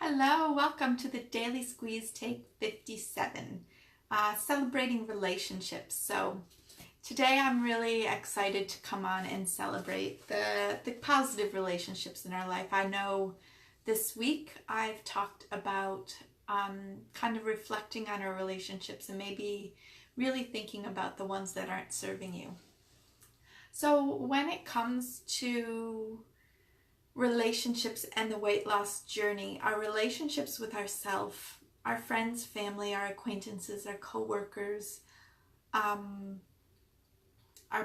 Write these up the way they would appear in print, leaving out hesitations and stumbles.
Hello, welcome to the Daily Squeeze Take 57, celebrating relationships. So today I'm really excited to come on and celebrate the positive relationships in our life. I know this week I've talked about kind of reflecting on our relationships and maybe really thinking about the ones that aren't serving you. So when it comes to relationships and the weight loss journey, our relationships with ourselves, our friends, family, our acquaintances, our co-workers, our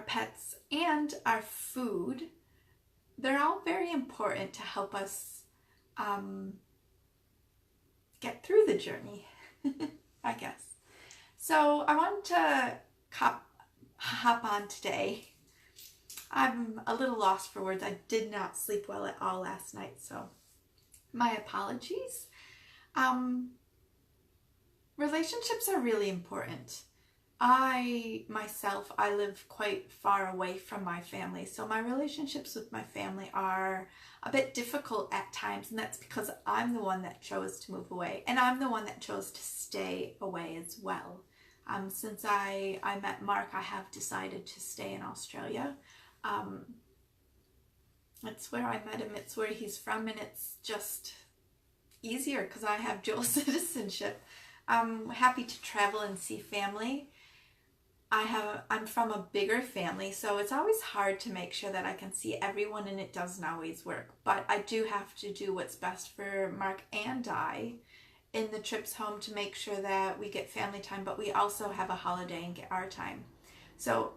pets, and our food, they're all very important to help us get through the journey, I guess. So I want to hop on today. I'm a little lost for words. I did not sleep well at all last night, so my apologies. Relationships are really important. I live quite far away from my family, so my relationships with my family are a bit difficult at times, and that's because I'm the one that chose to move away, and I'm the one that chose to stay away as well. Since I met Mark, I have decided to stay in Australia. It's where I met him, it's where he's from, and it's just easier because I have dual citizenship. I'm happy to travel and see family. I'm from a bigger family, so it's always hard to make sure that I can see everyone, and it doesn't always work. But I do have to do what's best for Mark and I in the trips home to make sure that we get family time, but we also have a holiday and get our time. So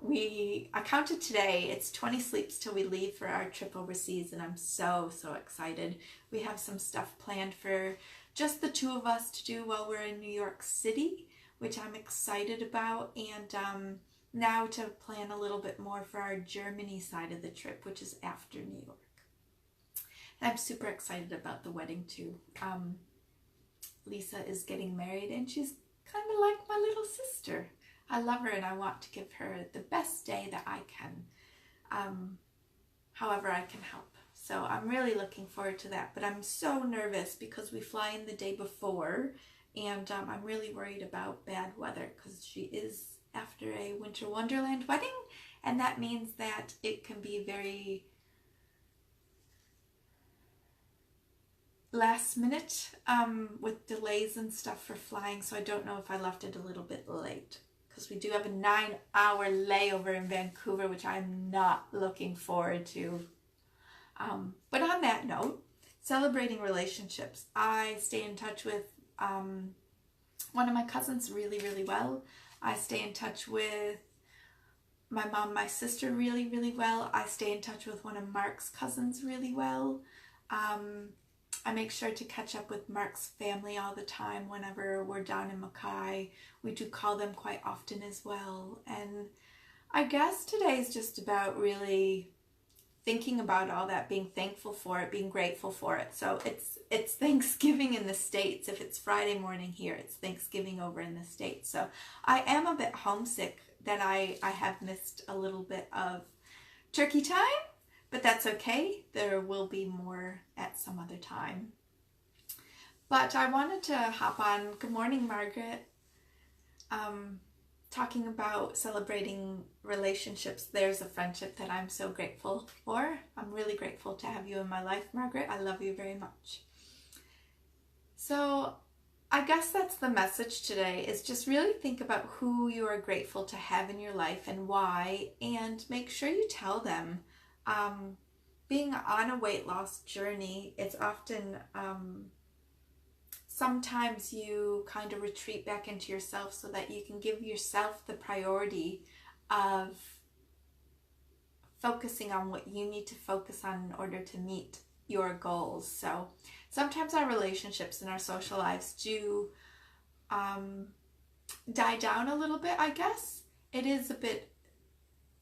I counted today, it's 20 sleeps till we leave for our trip overseas, and I'm so excited. We have some stuff planned for just the two of us to do while we're in New York City, which I'm excited about, and now to plan a little bit more for our Germany side of the trip, which is after New York. And I'm super excited about the wedding too. Lisa is getting married, and she's kind of like my little sister. I love her, and I want to give her the best day that I can, however I can help. So I'm really looking forward to that, but I'm so nervous because we fly in the day before, and I'm really worried about bad weather because she is after a winter wonderland wedding, and that means that it can be very last minute with delays and stuff for flying, so I don't know if I left it a little bit late, because we do have a 9-hour layover in Vancouver, which I'm not looking forward to. But on that note, celebrating relationships, I stay in touch with one of my cousins really well. I stay in touch with my mom, my sister really well. I stay in touch with one of Mark's cousins really well. I make sure to catch up with Mark's family all the time whenever we're down in Mackay. We do call them quite often as well. And I guess today is just about really thinking about all that, being thankful for it, being grateful for it. So it's Thanksgiving in the States. If it's Friday morning here, it's Thanksgiving over in the States. So I am a bit homesick that I have missed a little bit of turkey time. But that's okay. There will be more at some other time. But I wanted to hop on. Good morning, Margaret. Talking about celebrating relationships. There's a friendship that I'm so grateful for. I'm really grateful to have you in my life, Margaret. I love you very much. So I guess that's the message today, is just really think about who you are grateful to have in your life and why, and make sure you tell them. Being on a weight loss journey, it's often sometimes you kind of retreat back into yourself so that you can give yourself the priority of focusing on what you need to focus on in order to meet your goals. So sometimes our relationships and our social lives do die down a little bit, I guess.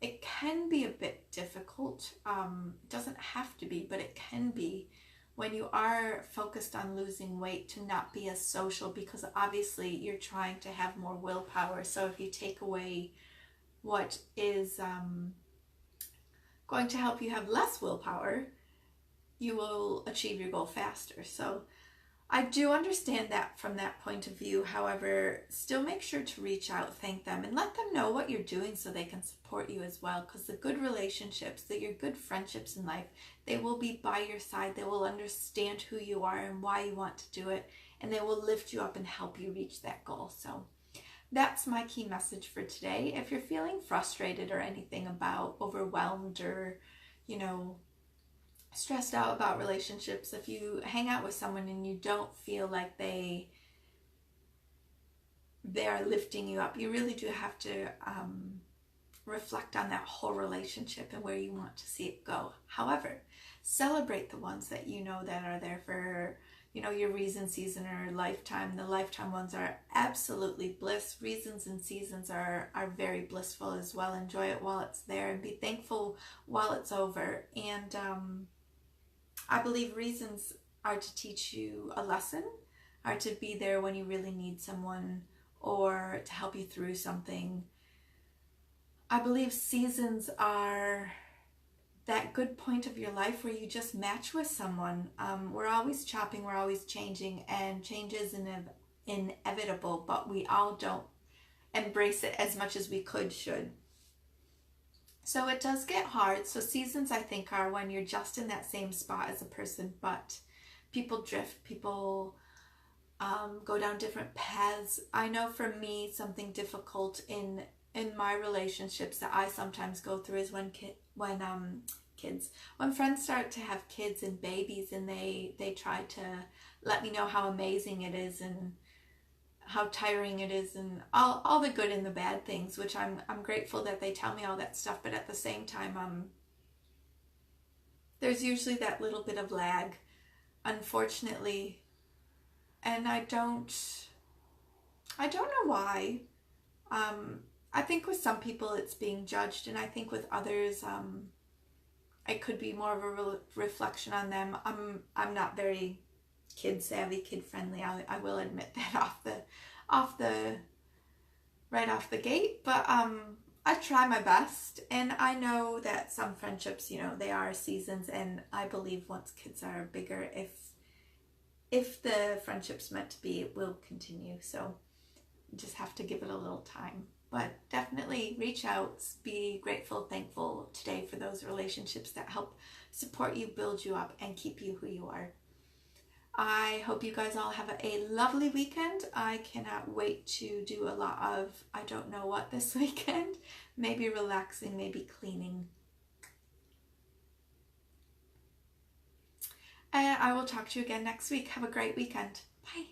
It can be a bit difficult. It doesn't have to be, but it can be when you are focused on losing weight to not be as social, because obviously you're trying to have more willpower. So if you take away what is going to help you have less willpower, you will achieve your goal faster. So I do understand that from that point of view. However, still make sure to reach out, thank them, and let them know what you're doing so they can support you as well. Because the good relationships, your good friendships in life, they will be by your side. They will understand who you are and why you want to do it, and they will lift you up and help you reach that goal. So that's my key message for today. If you're feeling frustrated or anything about overwhelmed or, stressed out about relationships, if you hang out with someone and you don't feel like they're lifting you up, you really do have to reflect on that whole relationship and where you want to see it go. However, celebrate the ones that that are there for your reason, season, or lifetime. The lifetime ones are absolutely bliss. Reasons and seasons are very blissful as well. Enjoy it while it's there and be thankful while it's over. And I believe reasons are to teach you a lesson, are to be there when you really need someone, or to help you through something. I believe seasons are that good point of your life where you just match with someone. We're always chopping, we're always changing, and change is inevitable, but we all don't embrace it as much as we should. So it does get hard. So seasons, I think, are when you're just in that same spot as a person, but people drift, people go down different paths. I know for me, something difficult in my relationships that I sometimes go through is when friends start to have kids and babies, and they try to let me know how amazing it is and how tiring it is, and all the good and the bad things, which I'm grateful that they tell me all that stuff. But at the same time, there's usually that little bit of lag, unfortunately, and I don't know why. I think with some people it's being judged, and I think with others it could be more of a reflection on them. I'm not very kid savvy, kid friendly. I will admit that right off the gate, but I try my best, and I know that some friendships, they are seasons, and I believe once kids are bigger, if the friendship's meant to be, it will continue. So you just have to give it a little time. But definitely reach out, be grateful, thankful today for those relationships that help support you, build you up, and keep you who you are. I hope you guys all have a lovely weekend. I cannot wait to do a lot of, I don't know what this weekend. Maybe relaxing, maybe cleaning. And I will talk to you again next week. Have a great weekend. Bye.